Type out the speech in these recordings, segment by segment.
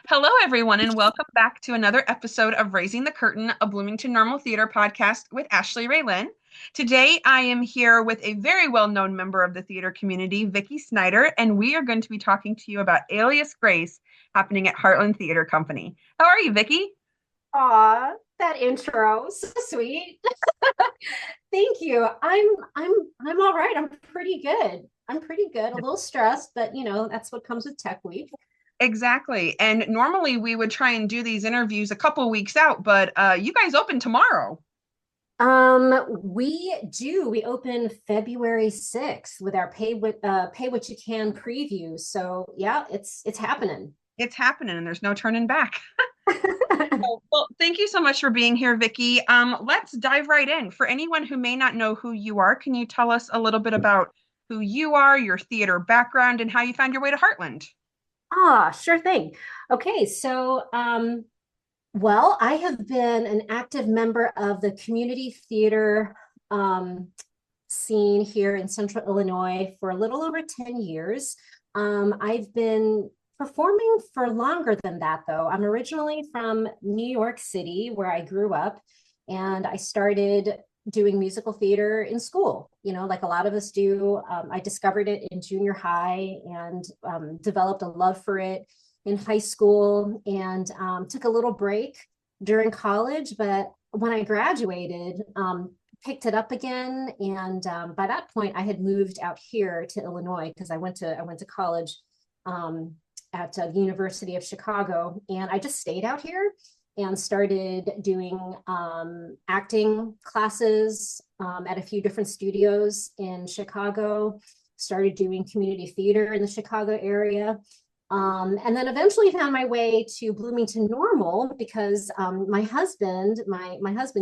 Hello, everyone, and welcome back to another episode of Raising the Curtain, a Bloomington Normal Theater podcast with Ashleigh. Today, I am here with a very well-known member of the theater community, Vicky Snyder, and we are going to be talking to you about Alias Grace happening at Heartland Theatre Company. How are you, Vicky? Aw, that intro, so sweet. Thank you. I'm all right. I'm pretty good. I'm pretty good. A little stressed, but that's what comes with tech week. Exactly. And normally we would try and do these interviews a couple weeks out, but you guys open tomorrow. We do. We open February 6th with our pay what you can preview. So yeah, it's happening. It's happening and there's no turning back. Well, thank you so much for being here, Vicky. Let's dive right in. For anyone who may not know who you are, can you tell us a little bit about who you are, your theater background, and how you found your way to Heartland? Sure thing. Okay, so well, I have been an active member of the community theater scene here in Central Illinois for a little over 10 years. I've been performing for longer than that, though. I'm originally from New York City, where I grew up, and I started doing musical theater in school, like a lot of us do. I discovered it in junior high and developed a love for it in high school and took a little break during college. But when I graduated, picked it up again. And by that point, I had moved out here to Illinois because I went to college at the University of Chicago, and I just stayed out here and started doing acting classes at a few different studios in Chicago, started doing community theater in the Chicago area. And then eventually found my way to Bloomington Normal because my husband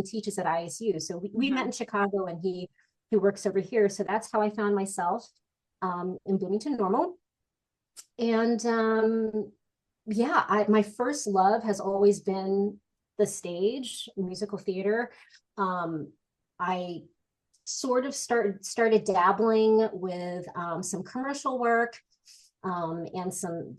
teaches at ISU. So we met Mhm. in Chicago and he works over here. So that's how I found myself in Bloomington Normal. And yeah, my first love has always been the stage, musical theater. I sort of started dabbling with some commercial work and some,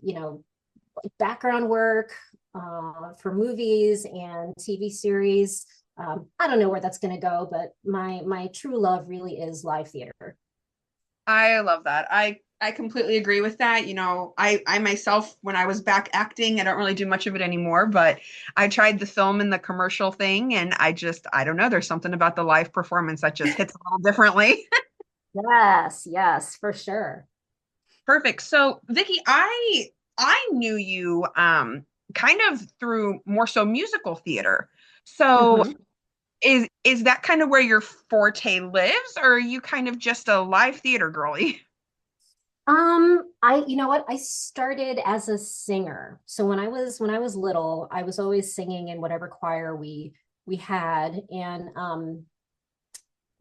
background work for movies and TV series. I don't know where that's going to go, but my true love really is live theater. I love that. I completely agree with that. I myself, when I was back acting, I don't really do much of it anymore, but I tried the film and the commercial thing, and I don't know, there's something about the live performance that just hits a little differently. Yes, yes, for sure. Perfect. So, Vicky, I knew you kind of through more so musical theater. So, Mhm. is that kind of where your forte lives, or are you kind of just a live theater girly? You know what? I started as a singer. So when I was little, I was always singing in whatever choir we had, and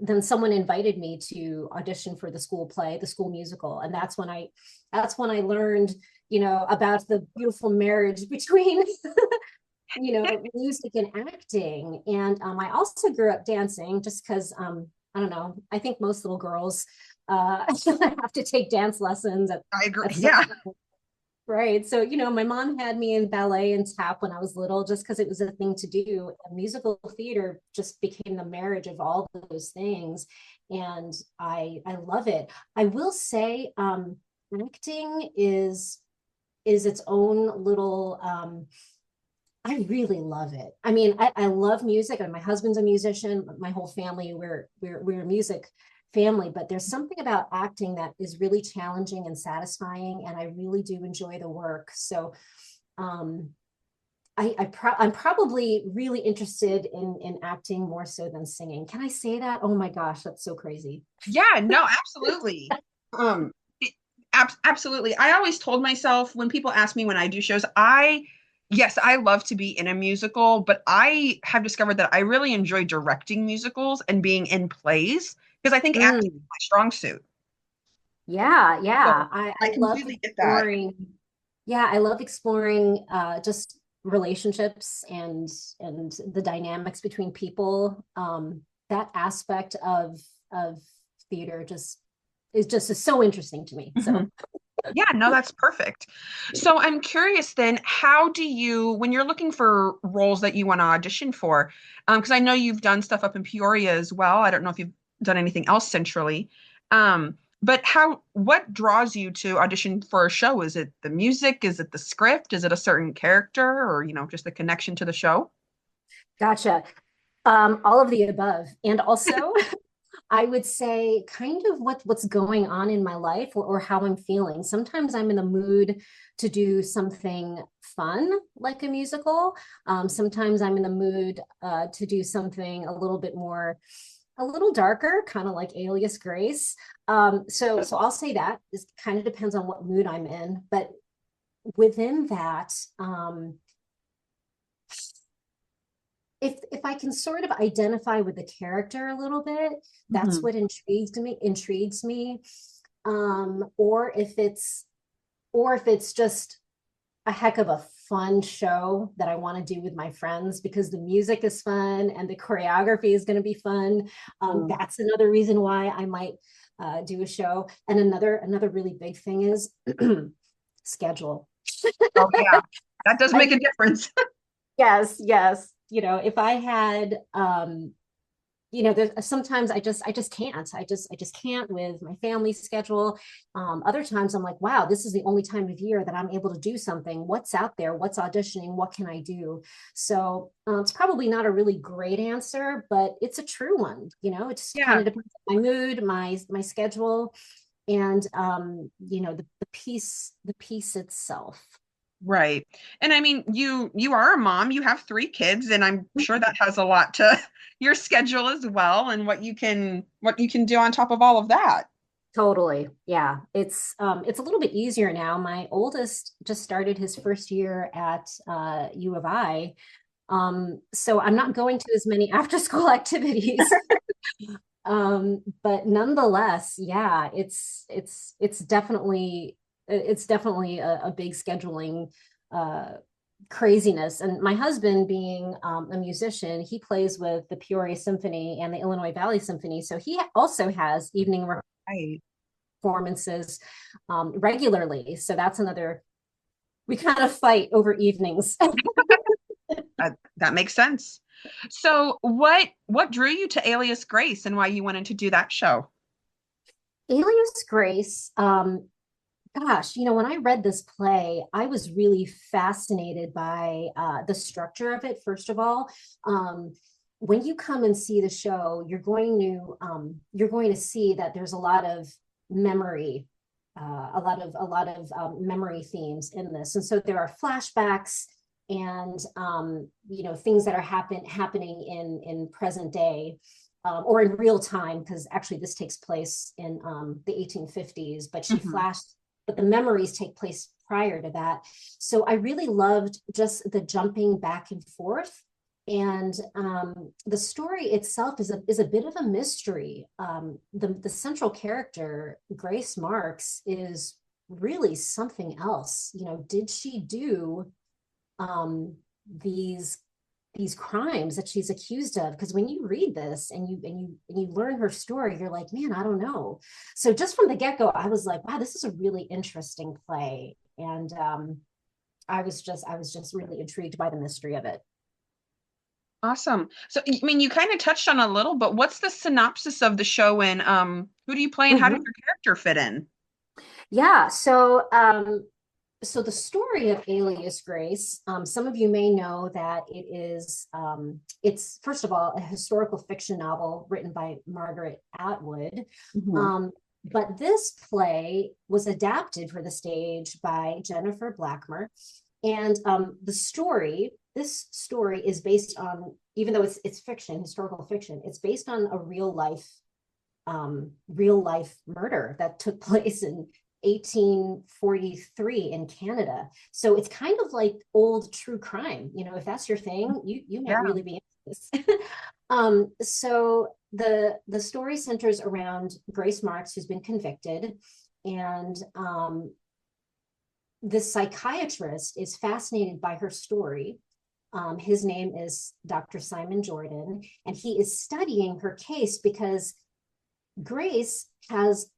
then someone invited me to audition for the school play, the school musical, and that's when I learned, about the beautiful marriage between music and acting. And I also grew up dancing just because I don't know, I think most little girls have to take dance lessons I agree. at some Yeah. point. Right. So, my mom had me in ballet and tap when I was little just because it was a thing to do. And musical theater just became the marriage of all those things. And I love it. I will say acting is its own little I really love it. I mean, I love music, and my husband's a musician. My whole family, we're a music family, but there's something about acting that is really challenging and satisfying, and I really do enjoy the work. So, um, I'm probably really interested in acting more so than singing. Can I say that? Oh my gosh, that's so crazy. Yeah, no, absolutely. Um, Absolutely. I always told myself when people ask me when I do shows, yes, I love to be in a musical, but I have discovered that I really enjoy directing musicals and being in plays because I think acting is Mm, my strong suit. yeah, So yeah. I I love completely get that. exploring. Yeah, I love exploring just relationships and the dynamics between people. That aspect of theater just is so interesting to me. Mhm. So Yeah, no, that's perfect. So I'm curious then, how do you, when you're looking for roles that you want to audition for, because I know you've done stuff up in Peoria as well. I don't know if you've done anything else centrally. But what draws you to audition for a show? Is it the music? Is it the script? Is it a certain character or, just the connection to the show? Gotcha. All of the above. And also, I would say kind of what's going on in my life, or how I'm feeling. Sometimes I'm in the mood to do something fun, like a musical. Sometimes I'm in the mood to do something a little darker, kind of like Alias Grace. So I'll say that it kind of depends on what mood I'm in. But within that, if I can sort of identify with the character a little bit, that's Mhm. what intrigues me. Or if it's just a heck of a fun show that I want to do with my friends because the music is fun and the choreography is going to be fun. Ooh. That's another reason why I might do a show. And another really big thing is schedule. Oh yeah, that does make I a difference. Yes, yes. If I had there's sometimes I just can't. I just can't with my family schedule. Other times I'm like, wow, this is the only time of year that I'm able to do something. What's out there? What's auditioning? What can I do? So it's probably not a really great answer, but it's a true one. It just kind Yeah. of depends on my mood, my schedule, and the piece itself. Right. And I mean, you are a mom, you have three kids, and I'm sure that has a lot to your schedule as well and what you can do on top of all of that. Totally. Yeah. It's a little bit easier now. My oldest just started his first year at U of I. So I'm not going to as many after school activities. But nonetheless, yeah, it's definitely a big scheduling uh craziness. And my husband, being a musician, he plays with the Peoria Symphony and the Illinois Valley Symphony. So he also has evening Right. performances regularly. So that's another, we kind of fight over evenings. That makes sense. So what drew you to Alias Grace and why you wanted to do that show? Alias Grace, gosh, when I read this play, I was really fascinated by the structure of it, first of all. When you come and see the show, you're going to see that there's a lot of memory, a lot of memory themes in this, and so there are flashbacks and things that are happening in present day, or in real time, because actually this takes place in the 1850s, Mhm. but the memories take place prior to that. So I really loved just the jumping back and forth. And the story itself is a bit of a mystery. The central character, Grace Marks, is really something else. Did she do um, these these crimes that she's accused of? Because when you read this and you learn her story, you're like, man, I don't know. So just from the get-go, I was like, wow, this is a really interesting play. And I was just really intrigued by the mystery of it. Awesome. So I mean, you kind of touched on a little, but what's the synopsis of the show and who do you play and how does Mhm. your character fit in? Yeah. So the story of Alias Grace, some of you may know that it's first of all a historical fiction novel written by Margaret Atwood. Mhm. Um, but this play was adapted for the stage by Jennifer Blackmer. And this story is based on, even though it's fiction, historical fiction, it's based on a real life murder that took place in 1843 in Canada. So it's kind of like old true crime. If that's your thing, you might Yeah. really be into this. So the story centers around Grace Marks, who's been convicted, and this psychiatrist is fascinated by her story. His name is Dr. Simon Jordan, and he is studying her case because Grace has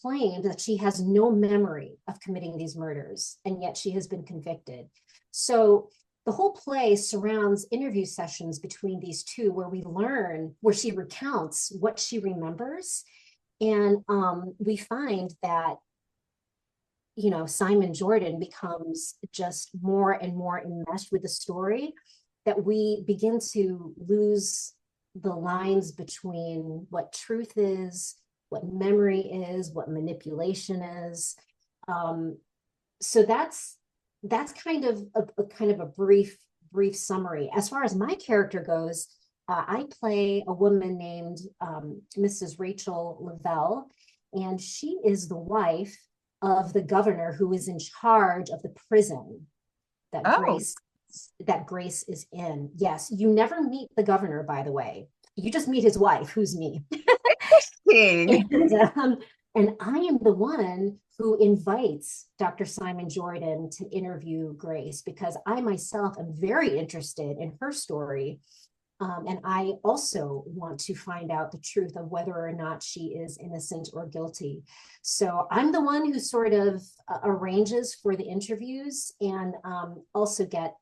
claimed that she has no memory of committing these murders, and yet she has been convicted. So the whole play surrounds interview sessions between these two where she recounts what she remembers. And we find that, Simon Jordan becomes just more and more enmeshed with the story, that we begin to lose the lines between what truth is, what memory is, what manipulation is. So that's kind of a brief summary. As far as my character goes, I play a woman named Mrs. Rachel Lavelle, and she is the wife of the governor who is in charge of the prison that Oh, Grace is in. Yes, you never meet the governor, by the way. You just meet his wife, who's me. interesting. and, and I am the one who invites Dr. Simon Jordan to interview Grace, because I myself am very interested in her story. And I also want to find out the truth of whether or not she is innocent or guilty. So I'm the one who sort of arranges for the interviews, and also get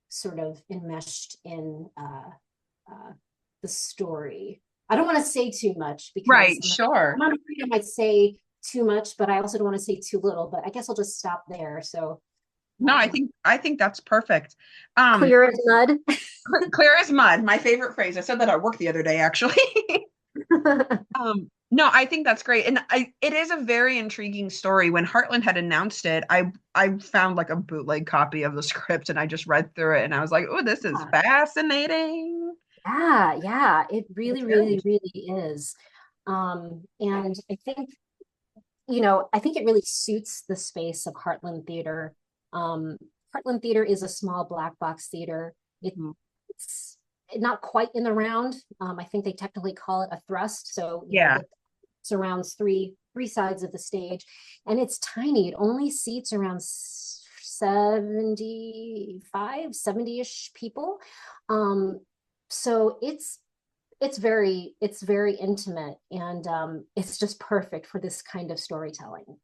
sort of enmeshed in the story. I don't want to say too much, because Right, sure. I'm afraid I might say too much, but I also don't want to say too little. But I guess I'll just stop there. So No, I think that's perfect. clear as mud. Clear as mud, my favorite phrase. I said that at work the other day, actually. No, I think that's great. And it is a very intriguing story. When Heartland had announced it, I found like a bootleg copy of the script and I just read through it and I was like, oh, this is fascinating. Yeah, it really, That's good. really, really is. And I think it really suits the space of Heartland Theater. Um, Heartland Theater is a small black box theater. Mhm. It's not quite in the round. I think they technically call it a thrust. So, Yeah. it surrounds three sides of the stage, and it's tiny. It only seats around 75, 70-ish people. Um, so it's very intimate, and it's just perfect for this kind of storytelling.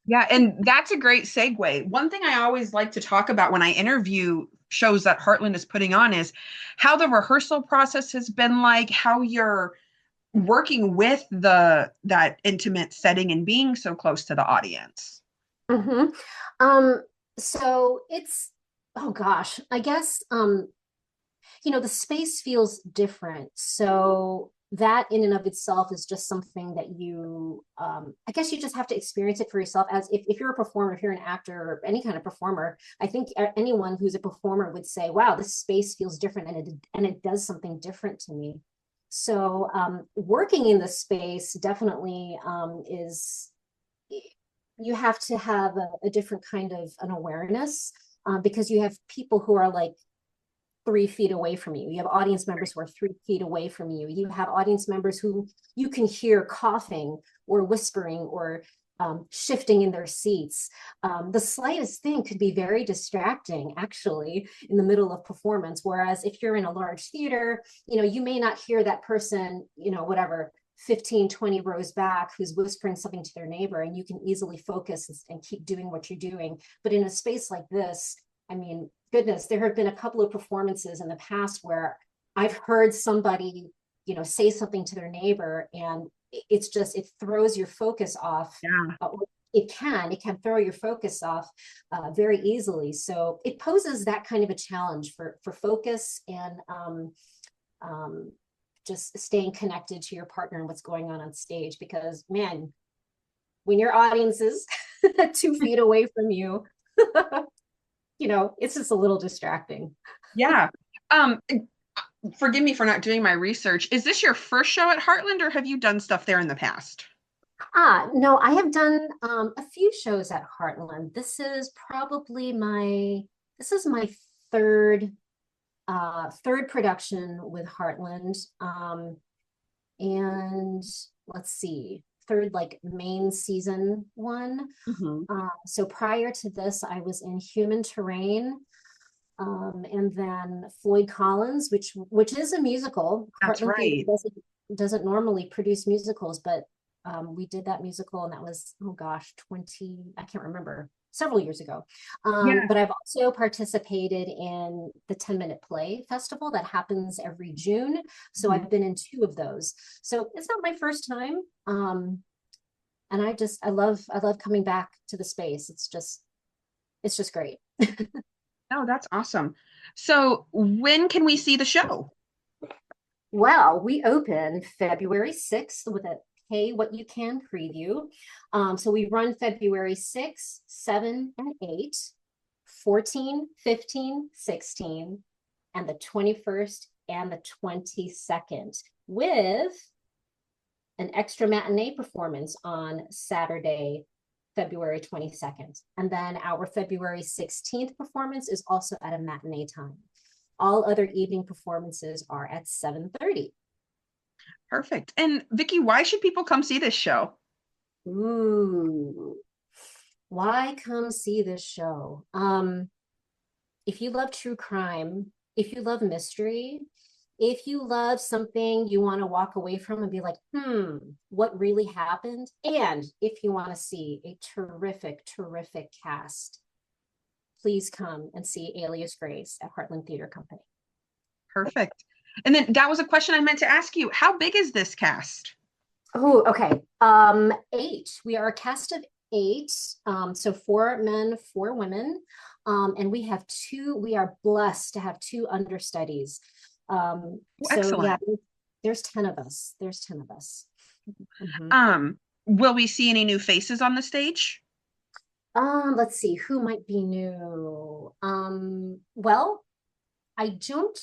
Yeah, and that's a great segue. One thing I always like to talk about when I interview shows that Heartland is putting on is how the rehearsal process has been like, how you're working with that intimate setting and being so close to the audience. Mm-hmm. um so it's, oh gosh, I guess, the space feels different. So that in and of itself is just something that I guess you just have to experience it for yourself. As if you're a performer, if you're an actor or any kind of performer, I think anyone who's a performer would say, wow, this space feels different, and it does something different to me. So working in the space definitely is, you have to have a different kind of an awareness, because you have people who are like 3 feet away from you. You have audience members who are 3 feet away from you. You have audience members who you can hear coughing or whispering or shifting in their seats. The slightest thing could be very distracting, actually, in the middle of performance. Whereas if you're in a large theater, you may not hear that person, whatever, 15, 20 rows back, who's whispering something to their neighbor, and you can easily focus and keep doing what you're doing. But in a space like this, I mean, goodness, there have been a couple of performances in the past where I've heard somebody, say something to their neighbor, and it throws your focus off. Yeah. It can throw your focus off very easily. So it poses that kind of a challenge for focus, and just staying connected to your partner and what's going on stage. Because, man, when your audience is 2 feet away from you, it's just a little distracting. Yeah. Um, Forgive me for not doing my research. Is this your first show at Heartland or have you done stuff there in the past? No, I have done a few shows at Heartland. This is my third third production with Heartland. And let's see, third like main season one. Mhm. So prior to this, I was in Human Terrain, and then Floyd Collins, which is a musical. That's Heartland Theatre right. doesn't normally produce musicals, but We did that musical, and that was, oh gosh, 20, I can't remember, several years ago. Yeah. But I've also participated in the 10-minute play festival that happens every June. So Mhm. I've been in two of those. So it's not my first time. And I love coming back to the space. It's just great. Oh, that's awesome. So when can we see the show? Well, we open February 6th with a pay what you can preview. So we run February 6, 7, and 8, 14, 15, 16, and the 21st and the 22nd, with an extra matinee performance on Saturday, February 22nd. And then our February 16th performance is also at a matinee time. All other evening performances are at 7:30. Perfect. And Vicky, why should people come see this show? Ooh, why come see this show? If you love true crime, if you love mystery, if you love something you want to walk away from and be like, what really happened? And if you want to see a terrific, terrific cast, please come and see Alias Grace at Heartland Theatre Company. Perfect. And then that was a question I meant to ask you. How big is this cast? Oh, okay. Eight. We are a cast of eight. So four men, four women. And we are blessed to have two understudies. So yeah, Excellent. there's 10 of us. There's 10 of us. Mhm. Will we see any new faces on the stage? Let's see, who might be new? Well, I don't,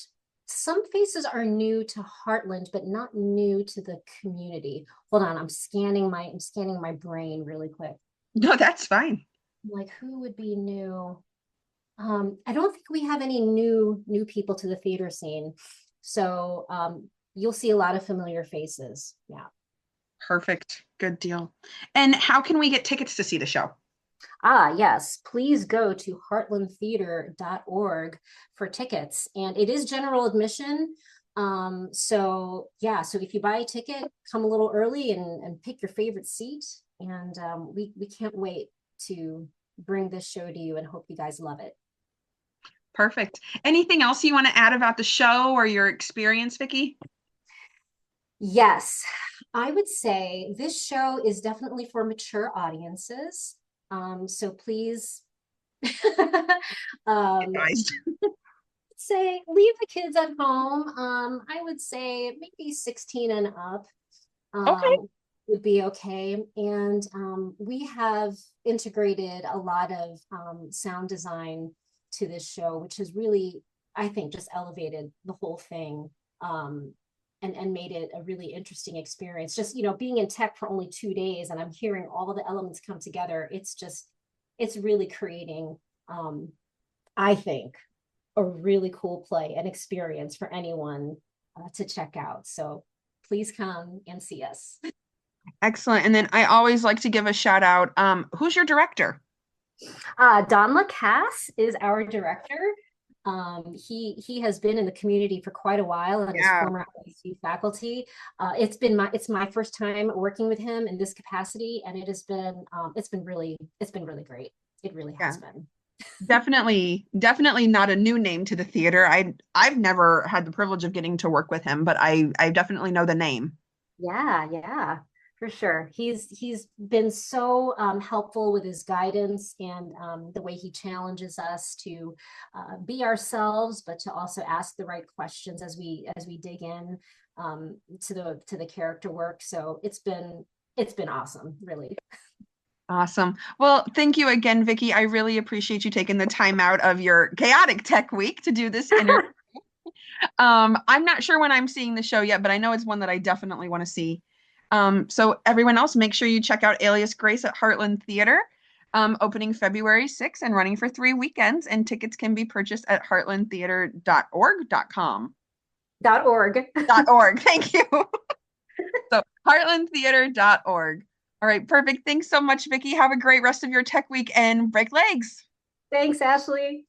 some faces are new to Heartland, but not new to the community. Hold on, I'm scanning my brain really quick. No, that's fine. Like, who would be new? I don't think we have any new people to the theater scene. So you'll see a lot of familiar faces. Yeah. Perfect. Good deal. And how can we get tickets to see the show? Yes, please go to heartlandtheater.org for tickets. And it is general admission. So yeah, so if you buy a ticket, come a little early and pick your favorite seat. And we can't wait to bring this show to you and hope you guys love it. Perfect. Anything else you want to add about the show or your experience, Vicky? Yes, I would say this show is definitely for mature audiences. So please um, Advised. say leave the kids at home. I would say maybe 16 and up Okay. would be okay. And we have integrated a lot of sound design to this show, which has really, I think, just elevated the whole thing. And made it a really interesting experience. Just, being in tech for only 2 days and I'm hearing all the elements come together. It's really creating, I think, a really cool play and experience for anyone to check out. So please come and see us. Excellent. And then I always like to give a shout out. Who's your director? Don LaCasse is our director. He has been in the community for quite a while and is Yeah. former IC faculty. It's my first time working with him in this capacity, and it's been really great. It really Yeah. has been. Definitely not a new name to the theater. I've never had the privilege of getting to work with him, but I definitely know the name. Yeah, for sure. He's been so helpful with his guidance and the way he challenges us to be ourselves, but to also ask the right questions as we dig in to the character work. So it's been awesome, really. Awesome. Well, thank you again, Vicky. I really appreciate you taking the time out of your chaotic tech week to do this interview. I'm not sure when I'm seeing the show yet, but I know it's one that I definitely want to see. So everyone else, make sure you check out Alias Grace at Heartland Theatre, opening February 6th and running for 3 weekends. And tickets can be purchased at heartlandtheater.org.com. .org. .org. Thank you. So heartlandtheater.org. All right, perfect. Thanks so much, Vicky. Have a great rest of your tech week and break legs. Thanks, Ashleigh.